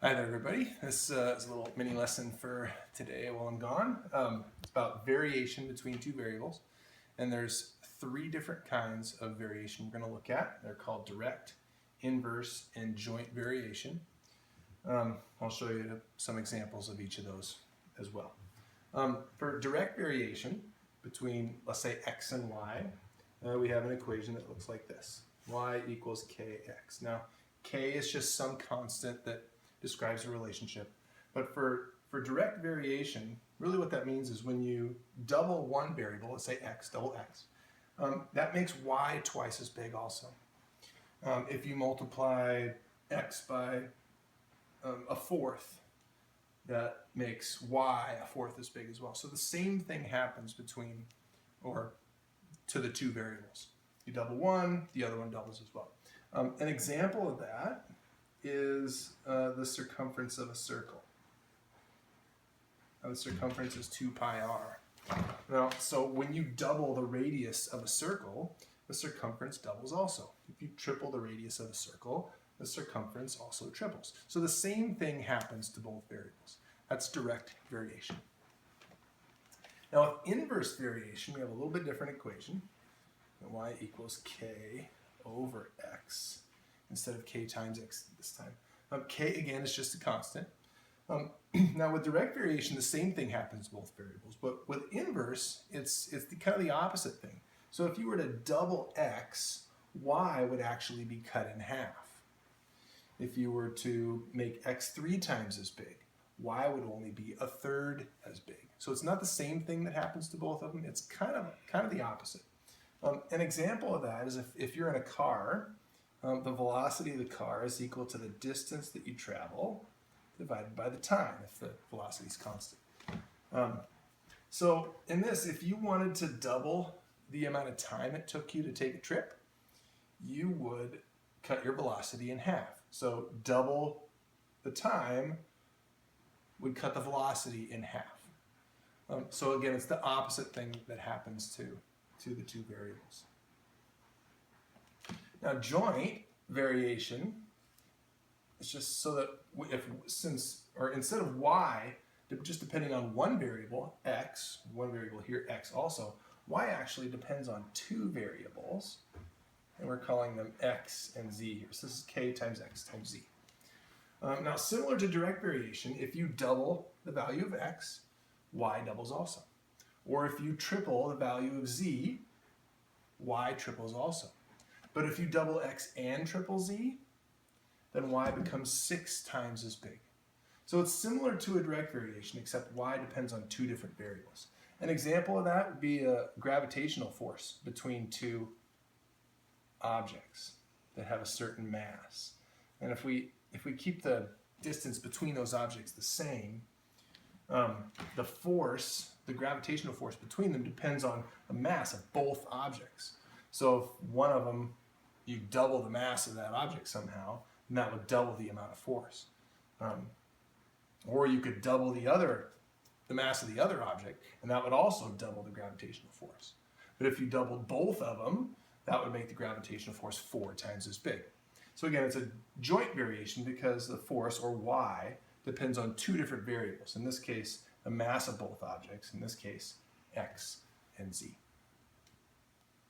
Hi there, everybody. This is a little mini lesson for today while I'm gone. It's about variation between two variables. And there's three different kinds of variation we're going to look at. They're called direct, inverse, and joint variation. I'll show you some examples of each of those as well. For direct variation between, let's say, x and y, we have an equation that looks like this. Y equals kx. Now, k is just some constant that describes a relationship. But for direct variation, really what that means is when you double one variable, let's say x, double x, that makes y twice as big also. If you multiply x by a fourth, that makes y a fourth as big as well. So the same thing happens between, or to the two variables. You double one, the other one doubles as well. An example of that is the circumference of a circle. Now, the circumference is 2 pi r. Now, so when you double the radius of a circle, the circumference doubles also. If you triple the radius of a circle, the circumference also triples. So the same thing happens to both variables. That's direct variation. Now, with inverse variation, we have a little bit different equation. Y equals k over x instead of k times x this time. K, again, is just a constant. Now, with direct variation, the same thing happens to both variables. But with inverse, it's kind of the opposite thing. So if you were to double x, y would actually be cut in half. If you were to make x 3 times as big, y would only be a third as big. So it's not the same thing that happens to both of them. It's kind of the opposite. An example of that is if you're in a car, the velocity of the car is equal to the distance that you travel divided by the time, if the velocity is constant. So in this, if you wanted to double the amount of time it took you to take a trip, you would cut your velocity in half. So double the time would cut the velocity in half. So again, it's the opposite thing that happens to the two variables. Now, joint variation is just so that instead of y, just depending on one variable, x, one variable here, x also, y actually depends on two variables, and we're calling them x and z here. So this is k times x times z. Now, similar to direct variation, if you double the value of x, y doubles also. Or if you triple the value of z, y triples also. But if you double x and triple z, then y becomes 6 times as big. So it's similar to a direct variation, except y depends on two different variables. An example of that would be a gravitational force between two objects that have a certain mass. And if we keep the distance between those objects the same, the gravitational force between them depends on the mass of both objects. So if one of them, you double the mass of that object somehow, then that would double the amount of force. Or you could double the mass of the other object, and that would also double the gravitational force. But if you doubled both of them, that would make the gravitational force 4 times as big. So again, it's a joint variation because the force, or y, depends on two different variables. In this case, the mass of both objects. In this case, x and z.